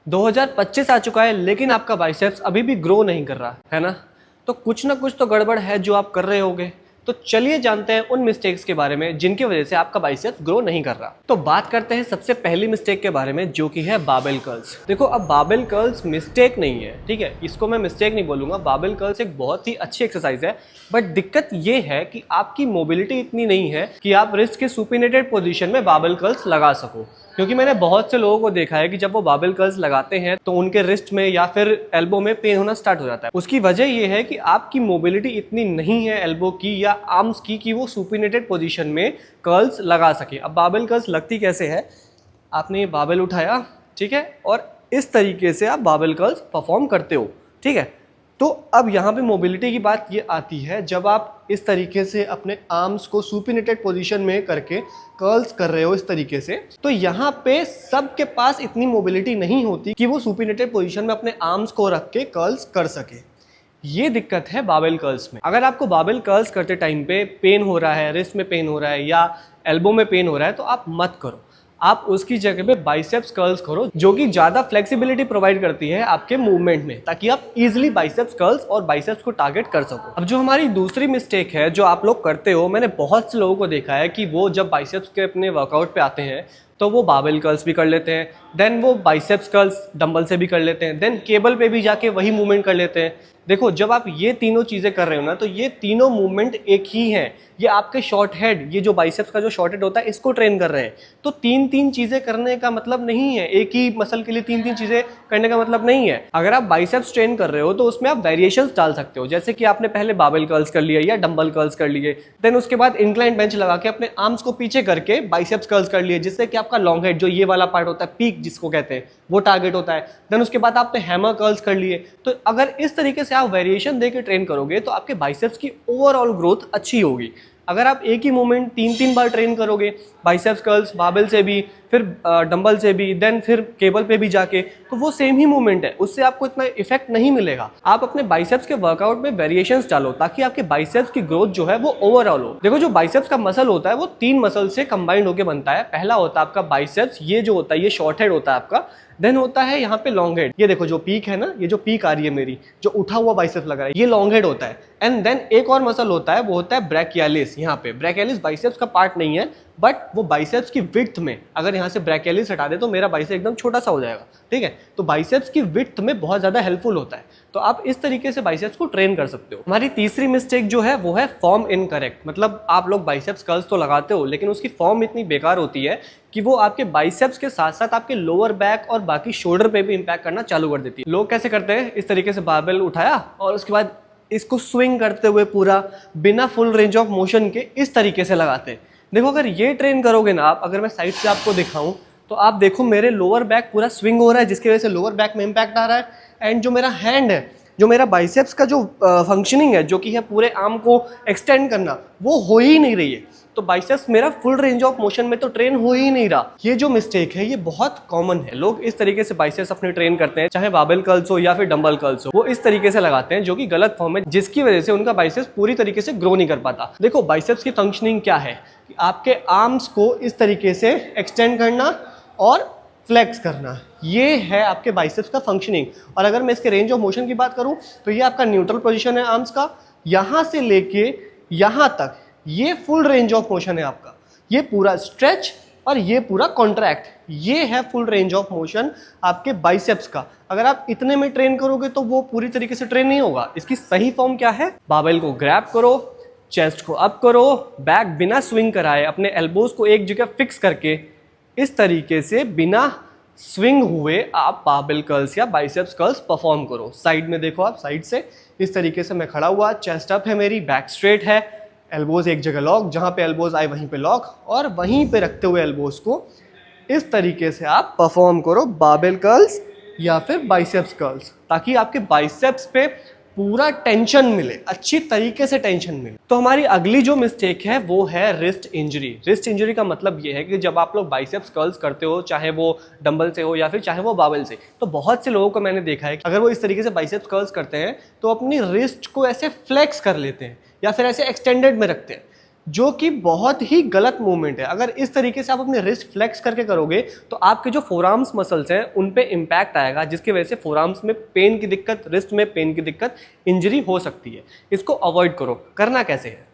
2025 आ चुका है लेकिन आपका बाइसेप्स अभी भी ग्रो नहीं कर रहा है ना। तो कुछ ना कुछ तो गड़बड़ है जो आप कर रहे होगे। तो चलिए जानते हैं उन मिस्टेक्स के बारे में जिनकी वजह से आपका बाइसेप्स ग्रो नहीं कर रहा। तो बात करते हैं सबसे पहली मिस्टेक के बारे में जो कि है बारबेल कर्ल्स। देखो, अब बारबेल कर्ल्स मिस्टेक नहीं है, ठीक है, इसको मैं मिस्टेक नहीं बोलूंगा। बारबेल कर्ल्स एक बहुत ही अच्छी एक्सरसाइज है, बट दिक्कत ये है कि आपकी मोबिलिटी इतनी नहीं है कि आप रिस्ट के सुपिनेटेड पोजीशन में बारबेल कर्ल्स लगा सको। क्योंकि मैंने बहुत से लोगों को देखा है कि जब वो बारबेल कर्ल्स लगाते हैं तो उनके रिस्ट में या फिर एल्बो में पेन होना स्टार्ट हो जाता है। उसकी वजह ये है कि आपकी मोबिलिटी इतनी नहीं है एल्बो की या आर्म्स की कि वो सुपिनेटेड पोजीशन में कर्ल्स लगा सके। अब बारबेल कर्ल्स लगती कैसे है, आपने ये बारबेल उठाया, ठीक है, और इस तरीके से आप बारबेल कर्ल्स परफॉर्म करते हो, ठीक है। तो अब यहाँ पे मोबिलिटी की बात ये आती है जब आप इस तरीके से अपने आर्म्स को सुपिनेटेड पोजीशन में करके कर्ल्स कर रहे हो इस तरीके से, तो यहाँ पे सबके पास इतनी मोबिलिटी नहीं होती कि वो सुपिनेटेड पोजीशन में अपने आर्म्स को रख के कर्ल्स कर सके। ये दिक्कत है बारबेल कर्ल्स में। अगर आपको बारबेल कर्ल्स करते टाइम पे पेन हो रहा है, रिस्ट में पेन हो रहा है या एल्बो में पेन हो रहा है, तो आप मत करो। आप उसकी जगह पे बाइसेप्स कर्ल्स करो जो कि ज़्यादा फ्लेक्सिबिलिटी प्रोवाइड करती है आपके मूवमेंट में, ताकि आप इजीली बाइसेप्स कर्ल्स और बाइसेप्स को टारगेट कर सको। अब जो हमारी दूसरी मिस्टेक है जो आप लोग करते हो, मैंने बहुत से लोगों को देखा है कि वो जब बाइसेप्स के अपने वर्कआउट पे आते हैं तो वो बारबेल कर्ल्स भी कर लेते हैं, देन वो बाइसेप्स कर्ल्स डंबल से भी कर लेते हैं, देन केबल पे भी जाके वही मूवमेंट कर लेते हैं। देखो, जब आप ये तीनों चीज़ें कर रहे हो ना, तो ये तीनों मूवमेंट एक ही हैं। ये आपके शॉर्ट हेड, ये जो बाइसेप्स का जो शॉर्ट हेड होता है, इसको ट्रेन कर रहे हैं। तो तीन तीन चीज़ें करने का मतलब नहीं है, एक ही मसल के लिए तीन तीन चीज़ें करने का मतलब नहीं है। अगर आप बाइसेप्स ट्रेन कर रहे हो तो उसमें आप वेरिएशंस डाल सकते हो, जैसे कि आपने पहले बारबेल कर्ल्स कर लिया या डंबल कर्ल्स कर लिए, देन उसके बाद इंक्लाइन बेंच लगा के अपने आर्म्स को पीछे करके बाइसेप्स कर्ल्स कर लिए, जिससे कि आपका लॉन्ग हेड, जो ये वाला पार्ट होता है, पीक जिसको कहते हैं, वो टारगेट होता है। देन उसके बाद आपने हैमर कर्ल्स कर लिए। तो अगर इस तरीके से आप वेरिएशन देके ट्रेन करोगे तो आपके बाइसेप्स की ओवरऑल ग्रोथ अच्छी होगी। अगर आप एक ही मूवमेंट तीन तीन बार ट्रेन करोगे, बाइसेप्स कर्ल्स बारबेल से भी, फिर डंबल से भी, देन फिर केबल पे भी जाके, तो वो सेम ही मूवमेंट है, उससे आपको इतना इफेक्ट नहीं मिलेगा। आप अपने बाइसेप्स के वर्कआउट में वेरिएशंस डालो ताकि आपके बाइसेप्स की ग्रोथ जो है वो ओवरऑल हो। देखो, जो बाइसेप्स का मसल होता है वो तीन मसल से कंबाइंड होकर बनता है। पहला होता है आपका बाइसेप्स, ये जो होता है ये शॉर्ट हेड होता है आपका। देन होता है यहाँ पे लॉन्ग हेड, ये देखो जो पीक है ना, ये जो पीक आ रही है मेरी, जो उठा हुआ बाइसेप्स लग रहा है, ये लॉन्ग हेड होता है। एंड देन एक और मसल होता है, वो होता है ब्रैकियालिस। यहाँ पे ब्रैकियालिस बाइसेप्स का पार्ट नहीं है, बट वो बाइसेप्स की विड्थ में, अगर यहाँ से ब्रैकियालिस हटा दे तो मेरा बाइसेप एकदम छोटा सा हो जाएगा, ठीक है। तो बाइसेप्स की विड्थ में बहुत ज़्यादा हेल्पफुल होता है। तो आप इस तरीके से बाइसेप्स को ट्रेन कर सकते हो। हमारी तीसरी मिस्टेक जो है वो है फॉर्म इनकरेक्ट। मतलब आप लोग बाइसेप्स कर्ल्स तो लगाते हो लेकिन उसकी फॉर्म इतनी बेकार होती है कि वो आपके बाइसेप्स के साथ साथ आपके लोअर बैक और बाकी शोल्डर पे भी इंपैक्ट करना चालू कर देती है। लोग कैसे करते हैं, इस तरीके से बारबेल उठाया और उसके बाद इसको स्विंग करते हुए पूरा बिना फुल रेंज ऑफ मोशन के इस तरीके से लगाते हैं। देखो, अगर ये ट्रेन करोगे ना आप, अगर मैं साइड से आपको दिखाऊं तो आप देखो मेरे लोअर बैक पूरा स्विंग हो रहा है, जिसकी वजह से लोअर बैक में इंपैक्ट आ रहा है। एंड जो मेरा हैंड है, जो मेरा बाइसेप्स का जो फंक्शनिंग है, जो कि है पूरे आर्म को एक्सटेंड करना, वो हो ही नहीं रही है। तो बाइसेप्स मेरा फुल रेंज ऑफ मोशन में तो ट्रेन हो ही नहीं रहा। ये जो मिस्टेक है ये बहुत कॉमन है। लोग इस तरीके से बाइसेप्स अपने ट्रेन करते हैं, चाहे बारबेल कर्ल्स हो या फिर डंबल कर्ल्स हो, वो इस तरीके से लगाते हैं, जो कि गलत फॉर्म है, जिसकी वजह से उनका बाइसेप्स पूरी तरीके से ग्रो नहीं कर पाता। देखो, बाइसेप्स की फंक्शनिंग क्या है कि आपके आर्म्स को इस तरीके से एक्सटेंड करना और फ्लेक्स करना, ये है आपके बाइसेप्स का फंक्शनिंग। और अगर मैं इसके रेंज ऑफ मोशन की बात करूं तो ये आपका न्यूट्रल पोजीशन है आर्म्स का, यहां से लेके यहां तक ये फुल रेंज ऑफ मोशन है आपका। ये पूरा स्ट्रेच और ये पूरा कॉन्ट्रैक्ट, ये है फुल रेंज ऑफ मोशन आपके बाइसेप्स का। अगर आप इतने में ट्रेन करोगे तो वो पूरी तरीके से ट्रेन नहीं होगा। इसकी सही फॉर्म क्या है, बारबेल को ग्रैब करो, चेस्ट को अप करो, बैक बिना स्विंग कराए, अपने एल्बोज को एक जगह फिक्स करके इस तरीके से बिना स्विंग हुए आप बारबेल कर्ल्स या बाइसेप्स कर्ल्स परफॉर्म करो। साइड में देखो, आप साइड से इस तरीके से मैं खड़ा हुआ, चेस्ट अप है मेरी, बैक स्ट्रेट है, एल्बोज एक जगह लॉक, जहाँ पे एल्बोज आए वहीं पे लॉक, और वहीं पे रखते हुए एल्बोज को इस तरीके से आप परफॉर्म करो बारबेल कर्ल्स या फिर बाइसेप्स कर्ल्स, ताकि आपके बाइसेप्स पे पूरा टेंशन मिले, अच्छी तरीके से टेंशन मिले। तो हमारी अगली जो मिस्टेक है वो है रिस्ट इंजरी। रिस्ट इंजरी का मतलब ये है कि जब आप लोग बाइसेप्स कर्ल्स करते हो, चाहे वो डंबल से हो या फिर चाहे वो बारबेल से, तो बहुत से लोगों को मैंने देखा है कि अगर वो इस तरीके से बाइसेप्स कर्ल्स करते हैं तो अपनी रिस्ट को ऐसे फ्लेक्स कर लेते हैं या फिर ऐसे एक्सटेंडेड में रखते हैं। जो कि बहुत ही गलत मूवमेंट है। अगर इस तरीके से आप अपने रिस्ट फ्लेक्स करके करोगे तो आपके जो फोरआर्म्स मसल्स हैं उन पे इम्पैक्ट आएगा, जिसकी वजह से फोरआर्म्स में पेन की दिक्कत, रिस्ट में पेन की दिक्कत, इंजरी हो सकती है। इसको अवॉइड करो। करना कैसे है,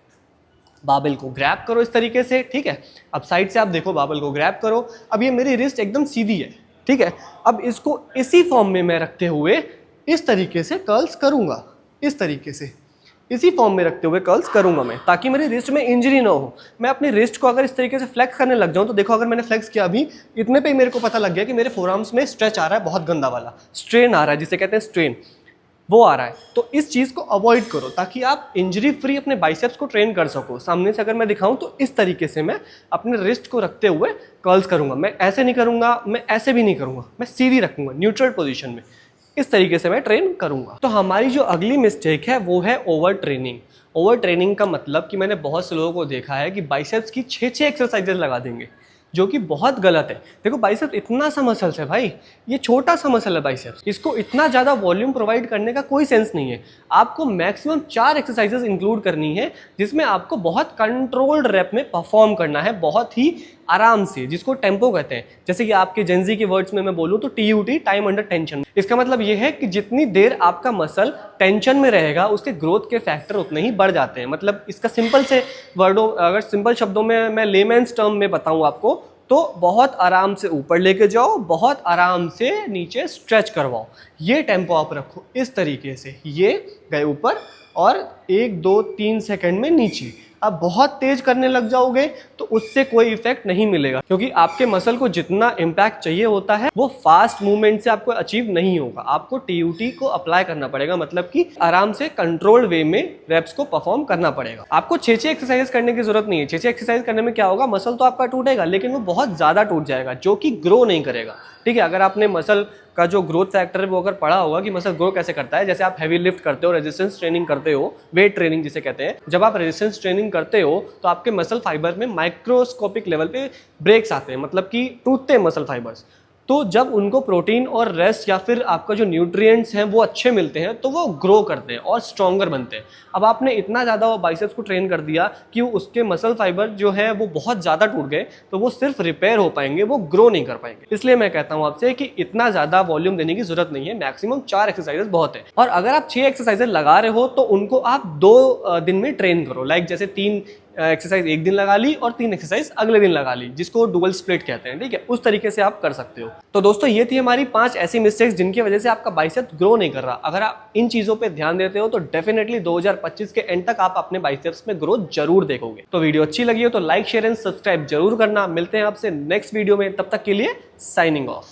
बाबल को ग्रैब करो इस तरीके से, ठीक है। अब साइड से आप देखो, बाबल को ग्रैब करो। अब ये मेरी रिस्ट एकदम सीधी है, ठीक है। अब इसको इसी फॉर्म में मैं रखते हुए इस तरीके से कर्ल्स करूंगा, इस तरीके से इसी फॉर्म में रखते हुए कर्ल्स करूंगा मैं, ताकि मेरी रिस्ट में इंजरी ना हो। मैं अपनी रिस्ट को अगर इस तरीके से फ्लेक्स करने लग जाऊं तो देखो, अगर मैंने फ्लेक्स किया अभी, इतने पे ही मेरे को पता लग गया कि मेरे फोरआर्म्स में स्ट्रेच आ रहा है, बहुत गंदा वाला स्ट्रेन आ रहा है, जिसे कहते हैं स्ट्रेन, वो आ रहा है। तो इस चीज़ को अवॉइड करो ताकि आप इंजरी फ्री अपने बाइसेप्स को ट्रेन कर सको। सामने से अगर मैं दिखाऊं तो इस तरीके से मैं अपने रिस्ट को रखते हुए कर्ल्स करूंगा। मैं ऐसे नहीं करूंगा, मैं ऐसे भी नहीं करूंगा, मैं सीधी रखूंगा न्यूट्रल पोजीशन में। इस तरीके से मैं ट्रेन करूंगा। तो हमारी जो अगली मिस्टेक है वो है ओवर ट्रेनिंग। ओवर ट्रेनिंग का मतलब कि मैंने बहुत से लोगों को देखा है कि बाइसेप्स की 6 एक्सरसाइजेस लगा देंगे, जो कि बहुत गलत है। देखो, बाइसेप्स इतना सा मसल्स है भाई, ये छोटा सा मसल है बाइसेप्स, इसको इतना ज़्यादा वॉल्यूम प्रोवाइड करने का कोई सेंस नहीं है। आपको मैक्सिमम 4 एक्सरसाइजेस इंक्लूड करनी है, जिसमें आपको बहुत कंट्रोल्ड रैप में परफॉर्म करना है, बहुत ही आराम से, जिसको टेम्पो कहते हैं। जैसे कि आपके जेंजी के वर्ड्स में मैं बोलूँ तो TUT, टाइम अंडर टेंशन। इसका मतलब ये है कि जितनी देर आपका मसल टेंशन में रहेगा, उसके ग्रोथ के फैक्टर उतने ही बढ़ जाते हैं। मतलब इसका सिंपल से वर्डों, अगर सिंपल शब्दों में मैं लेमैन्स टर्म में बताऊं आपको, तो बहुत आराम से ऊपर लेके जाओ, बहुत आराम से नीचे स्ट्रेच करवाओ। ये टेम्पो आप रखो इस तरीके से, ये गए ऊपर और 1 2 3 सेकंड में नीचे। अब बहुत तेज करने लग जाओगे तो उससे कोई इफेक्ट नहीं मिलेगा, क्योंकि आपके मसल को जितना इम्पैक्ट चाहिए होता है वो फास्ट मूवमेंट से आपको अचीव नहीं होगा। आपको TUT को अप्लाई करना पड़ेगा, मतलब कि आराम से कंट्रोल्ड वे में रेप्स को परफॉर्म करना पड़ेगा। आपको 6 एक्सरसाइज करने की जरूरत नहीं है। 6 एक्सरसाइज करने में क्या होगा, मसल तो आपका टूटेगा, लेकिन वो बहुत ज्यादा टूट जाएगा, जो कि ग्रो नहीं करेगा, ठीक है। अगर आपने मसल का जो ग्रोथ फैक्टर है वो अगर पढ़ा होगा कि मसल ग्रो कैसे करता है, जैसे आप हैवी लिफ्ट करते हो, रेजिस्टेंस ट्रेनिंग करते हो, वेट ट्रेनिंग जिसे कहते हैं, जब आप रेजिस्टेंस ट्रेनिंग करते हो तो आपके मसल फाइबर में माइक्रोस्कोपिक लेवल पे ब्रेक्स आते हैं, मतलब कि टूटते हैं मसल फाइबर्स। तो जब उनको प्रोटीन और रेस्ट या फिर आपका जो न्यूट्रिएंट्स हैं वो अच्छे मिलते हैं तो वो ग्रो करते हैं और स्ट्रॉन्गर बनते हैं। अब आपने इतना ज़्यादा वो बाइसेप्स को ट्रेन कर दिया कि उसके मसल फाइबर जो है वो बहुत ज़्यादा टूट गए, तो वो सिर्फ रिपेयर हो पाएंगे, वो ग्रो नहीं कर पाएंगे। इसलिए मैं कहता हूँ आपसे कि इतना ज़्यादा वॉल्यूम देने की जरूरत नहीं है, मैक्सिमम 4 एक्सरसाइजेस बहुत है। और अगर आप 6 एक्सरसाइजेस लगा रहे हो तो उनको आप 2 दिन में ट्रेन करो। लाइक जैसे 3 एक्सरसाइज एक दिन लगा ली और 3 एक्सरसाइज अगले दिन लगा ली, जिसको डुअल स्प्लिट कहते हैं, ठीक है। उस तरीके से आप कर सकते हो। तो दोस्तों, ये थी हमारी 5 ऐसी मिस्टेक्स जिनकी वजह से आपका बाइसेप्स ग्रो नहीं कर रहा। अगर आप इन चीजों पे ध्यान देते हो तो डेफिनेटली 2025 के एंड तक आप अपने बाइसेप्स में ग्रोथ जरूर देखोगे। तो वीडियो अच्छी लगी हो तो लाइक, शेयर एंड सब्सक्राइब जरूर करना। मिलते हैं आपसे नेक्स्ट वीडियो में, तब तक के लिए साइनिंग ऑफ।